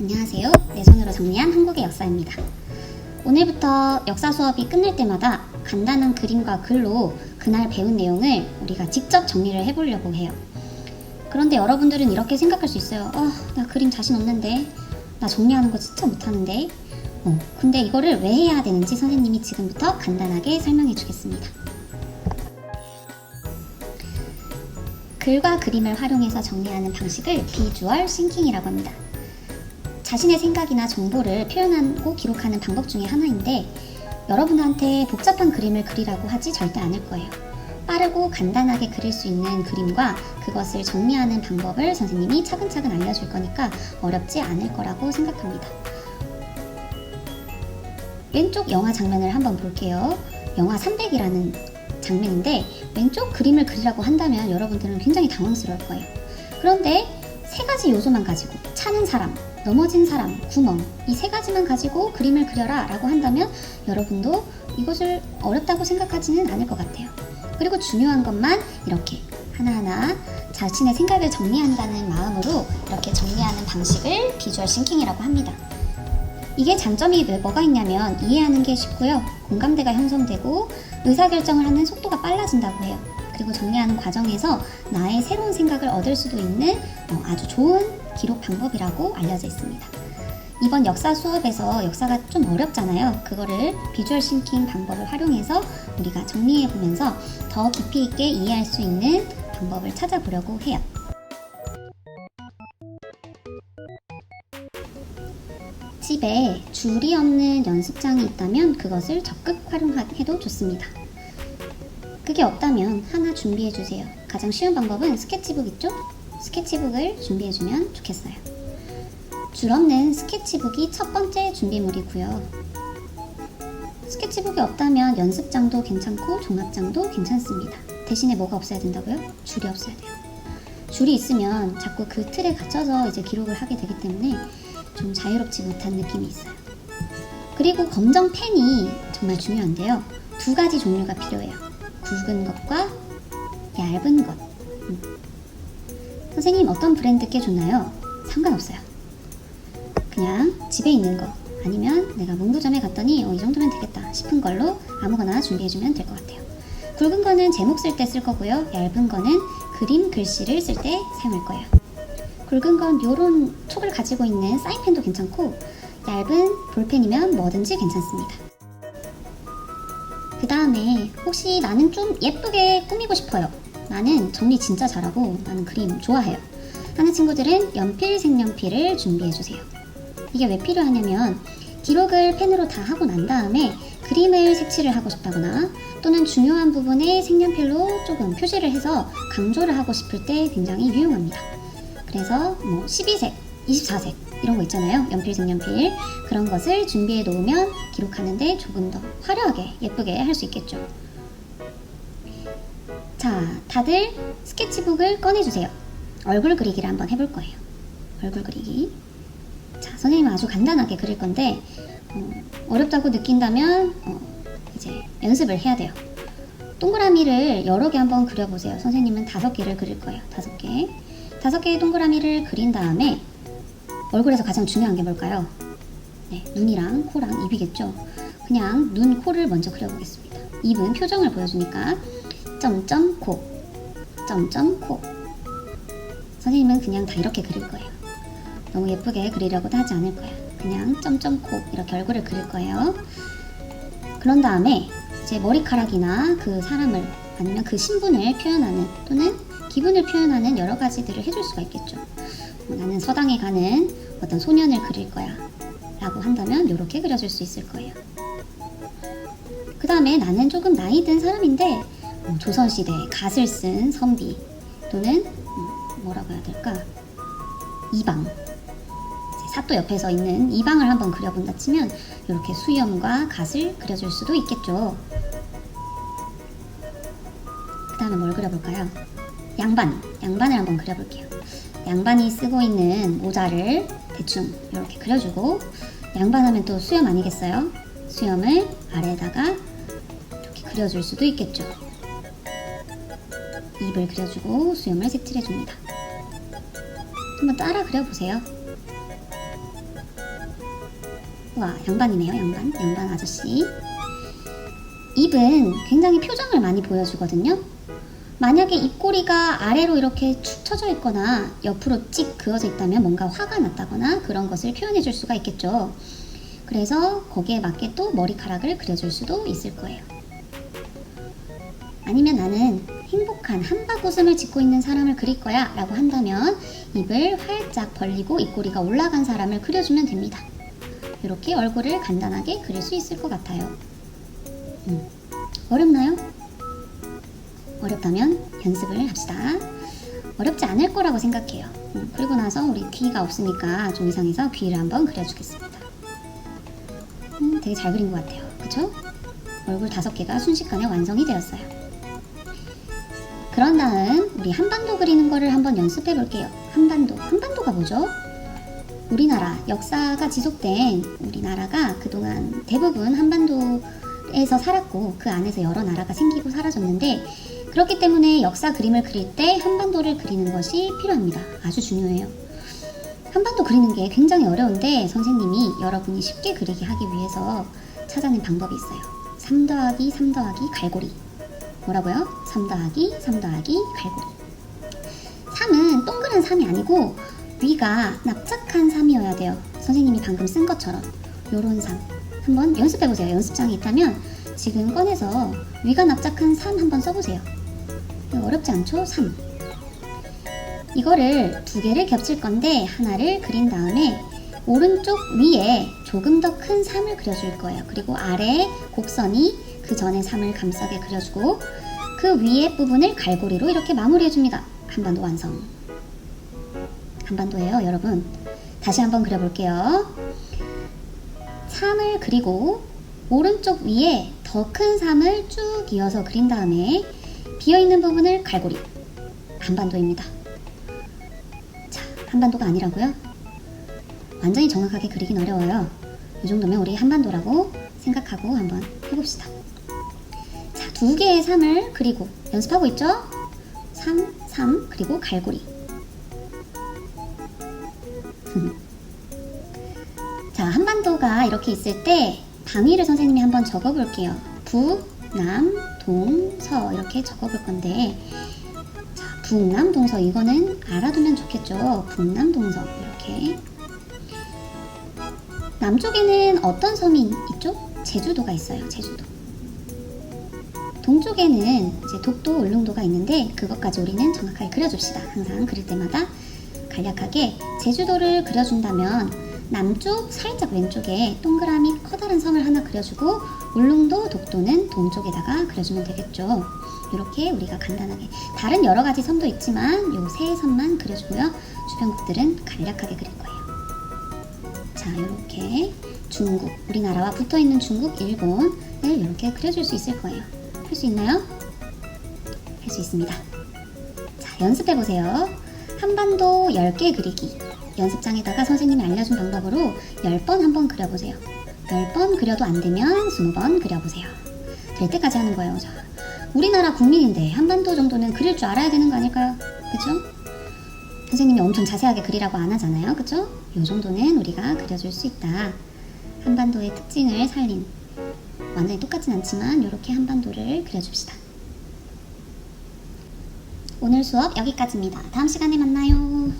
안녕하세요. 내 손으로 정리한 한국의 역사입니다. 오늘부터 역사 수업이 끝날 때마다 간단한 그림과 글로 그날 배운 내용을 우리가 직접 정리를 해보려고 해요. 그런데 여러분들은 이렇게 생각할 수 있어요. 나 그림 자신 없는데, 나 정리하는 거 진짜 못하는데. 근데 이거를 왜 해야 되는지 선생님이 지금부터 간단하게 설명해 주겠습니다. 글과 그림을 활용해서 정리하는 방식을 비주얼 싱킹이라고 합니다. 자신의 생각이나 정보를 표현하고 기록하는 방법 중에 하나인데, 여러분한테 복잡한 그림을 그리라고 하지 절대 않을 거예요. 빠르고 간단하게 그릴 수 있는 그림과 그것을 정리하는 방법을 선생님이 차근차근 알려줄 거니까 어렵지 않을 거라고 생각합니다. 왼쪽 영화 장면을 한번 볼게요. 영화 300이라는 장면인데 왼쪽 그림을 그리라고 한다면 여러분들은 굉장히 당황스러울 거예요. 그런데 세 가지 요소만 가지고 차는 사람, 넘어진 사람, 구멍, 이 세 가지만 가지고 그림을 그려라 라고 한다면 여러분도 이것을 어렵다고 생각하지는 않을 것 같아요. 그리고 중요한 것만 이렇게 하나하나 자신의 생각을 정리한다는 마음으로 이렇게 정리하는 방식을 비주얼 싱킹이라고 합니다. 이게 장점이 뭐가 있냐면 이해하는 게 쉽고요. 공감대가 형성되고 의사결정을 하는 속도가 빨라진다고 해요. 그리고 정리하는 과정에서 나의 새로운 생각을 얻을 수도 있는 아주 좋은 기록 방법이라고 알려져 있습니다. 이번 역사 수업에서 역사가 좀 어렵잖아요. 그거를 비주얼 싱킹 방법을 활용해서 우리가 정리해보면서 더 깊이 있게 이해할 수 있는 방법을 찾아보려고 해요. 집에 줄이 없는 연습장이 있다면 그것을 적극 활용해도 좋습니다. 그게 없다면 하나 준비해주세요. 가장 쉬운 방법은 스케치북 있죠? 스케치북을 준비해주면 좋겠어요. 줄 없는 스케치북이 첫 번째 준비물이고요. 스케치북이 없다면 연습장도 괜찮고 종합장도 괜찮습니다. 대신에 뭐가 없어야 된다고요? 줄이 없어야 돼요. 줄이 있으면 자꾸 그 틀에 갇혀서 이제 기록을 하게 되기 때문에 좀 자유롭지 못한 느낌이 있어요. 그리고 검정 펜이 정말 중요한데요. 두 가지 종류가 필요해요. 굵은 것과 얇은 것. 선생님 어떤 브랜드 게 좋나요? 상관없어요. 그냥 집에 있는 거 아니면 내가 문구점에 갔더니 이 정도면 되겠다 싶은 걸로 아무거나 준비해주면 될 것 같아요. 굵은 거는 제목 쓸 때 쓸 거고요. 얇은 거는 그림, 글씨를 쓸 때 사용할 거예요. 굵은 건 이런 촉을 가지고 있는 사인펜도 괜찮고 얇은 볼펜이면 뭐든지 괜찮습니다. 그 다음에 혹시 나는 좀 예쁘게 꾸미고 싶어요. 나는 정리 진짜 잘하고 나는 그림 좋아해요 하는 친구들은 연필, 색연필을 준비해주세요. 이게 왜 필요하냐면 기록을 펜으로 다 하고 난 다음에 그림을 색칠을 하고 싶다거나 또는 중요한 부분에 색연필로 조금 표시를 해서 강조를 하고 싶을 때 굉장히 유용합니다. 그래서 12색, 24색 이런 거 있잖아요. 연필, 색연필 그런 것을 준비해 놓으면 기록하는데 조금 더 화려하게 예쁘게 할 수 있겠죠. 자, 다들 스케치북을 꺼내주세요. 얼굴 그리기를 한번 해볼 거예요. 얼굴 그리기. 자, 선생님은 아주 간단하게 그릴 건데 어렵다고 느낀다면 이제 연습을 해야 돼요. 동그라미를 여러 개 한번 그려보세요. 선생님은 5개를 그릴 거예요. 5개. 5개의 동그라미를 그린 다음에 얼굴에서 가장 중요한 게 뭘까요? 네, 눈이랑 코랑 입이겠죠. 그냥 눈, 코를 먼저 그려보겠습니다. 입은 표정을 보여주니까 점점 코, 점점 코. 선생님은 그냥 다 이렇게 그릴 거예요. 너무 예쁘게 그리려고도 하지 않을 거예요. 그냥 점점 코 이렇게 얼굴을 그릴 거예요. 그런 다음에 이제 머리카락이나 그 사람을 아니면 그 신분을 표현하는 또는 기분을 표현하는 여러 가지들을 해줄 수가 있겠죠. 나는 서당에 가는 어떤 소년을 그릴 거야 라고 한다면 이렇게 그려줄 수 있을 거예요. 그 다음에 나는 조금 나이 든 사람인데 조선시대에 갓을 쓴 선비 또는 뭐라고 해야 될까? 이방, 사또 옆에 서 있는 이방을 한번 그려본다 치면 이렇게 수염과 갓을 그려줄 수도 있겠죠. 그 다음에 뭘 그려볼까요? 양반을 한번 그려볼게요. 양반이 쓰고 있는 모자를 대충 이렇게 그려주고, 양반하면 또 수염 아니겠어요? 수염을 아래에다가 이렇게 그려줄 수도 있겠죠. 입을 그려주고 수염을 색칠해줍니다. 한번 따라 그려보세요. 와, 양반이네요. 양반 아저씨. 입은 굉장히 표정을 많이 보여주거든요. 만약에 입꼬리가 아래로 이렇게 축 처져 있거나 옆으로 찍 그어져 있다면 뭔가 화가 났다거나 그런 것을 표현해 줄 수가 있겠죠. 그래서 거기에 맞게 또 머리카락을 그려줄 수도 있을 거예요. 아니면 나는 행복한 한박 웃음을 짓고 있는 사람을 그릴 거야 라고 한다면 입을 활짝 벌리고 입꼬리가 올라간 사람을 그려주면 됩니다. 이렇게 얼굴을 간단하게 그릴 수 있을 것 같아요. 어렵나요? 어렵다면 연습을 합시다. 어렵지 않을 거라고 생각해요. 그리고 나서 우리 귀가 없으니까 좀 이상해서 귀를 한번 그려주겠습니다. 되게 잘 그린 것 같아요. 그쵸? 얼굴 5개가 순식간에 완성이 되었어요. 그런 다음 우리 한반도 그리는 거를 한번 연습해 볼게요. 한반도가 뭐죠? 우리나라 역사가 지속된 우리나라가 그동안 대부분 한반도에서 살았고 그 안에서 여러 나라가 생기고 사라졌는데 그렇기 때문에 역사 그림을 그릴 때 한반도를 그리는 것이 필요합니다. 아주 중요해요. 한반도 그리는 게 굉장히 어려운데 선생님이 여러분이 쉽게 그리게 하기 위해서 찾아낸 방법이 있어요. 3 더하기 3 더하기 갈고리. 뭐라고요? 3 더하기 3 더하기 갈고리. 3은 동그란 3이 아니고 위가 납작한 3이어야 돼요. 선생님이 방금 쓴 것처럼 요런 3. 한번 연습해보세요. 연습장에 있다면 지금 꺼내서 위가 납작한 3 한번 써보세요. 어렵지 않죠? 3. 이거를 2개를 겹칠 건데 하나를 그린 다음에 오른쪽 위에 조금 더 큰 3을 그려줄 거예요. 그리고 아래 곡선이 그 전에 3을 감싸게 그려주고 그 위에 부분을 갈고리로 이렇게 마무리해줍니다. 한반도 완성. 한반도예요, 여러분. 다시 한번 그려볼게요. 3을 그리고 오른쪽 위에 더 큰 3을 쭉 이어서 그린 다음에 비어있는 부분을 갈고리. 한반도입니다. 자, 한반도가 아니라고요? 완전히 정확하게 그리긴 어려워요. 이 정도면 우리 한반도라고 생각하고 한번 해봅시다. 자, 2개의 3을 그리고 연습하고 있죠? 3, 3, 그리고 갈고리. 자, 한반도가 이렇게 있을 때 방위를 선생님이 한번 적어볼게요. 북, 남, 동, 서 이렇게 적어볼 건데 자, 북남, 동서 이거는 알아두면 좋겠죠. 북남, 동서 이렇게. 남쪽에는 어떤 섬이 있죠? 제주도가 있어요. 제주도. 동쪽에는 이제 독도, 울릉도가 있는데 그것까지 우리는 정확하게 그려줍시다. 항상 그릴 때마다 간략하게 제주도를 그려준다면 남쪽 살짝 왼쪽에 동그라미 커다란 섬을 하나 그려주고 울릉도, 독도는 동쪽에다가 그려주면 되겠죠. 이렇게 우리가 간단하게 다른 여러 가지 섬도 있지만 요 세 섬만 그려주고요. 주변국들은 간략하게 그릴 거예요. 자, 이렇게 중국, 우리나라와 붙어있는 중국, 일본을 이렇게 그려줄 수 있을 거예요. 할 수 있나요? 할 수 있습니다. 자, 연습해보세요. 한반도 10개 그리기. 연습장에다가 선생님이 알려준 방법으로 10번 한번 그려보세요. 10번 그려도 안 되면 20번 그려보세요. 될 때까지 하는 거예요. 자, 우리나라 국민인데 한반도 정도는 그릴 줄 알아야 되는 거 아닐까요? 그쵸? 선생님이 엄청 자세하게 그리라고 안 하잖아요. 그쵸? 요 정도는 우리가 그려줄 수 있다. 한반도의 특징을 살린, 완전히 똑같진 않지만 이렇게 한반도를 그려줍시다. 오늘 수업 여기까지입니다. 다음 시간에 만나요.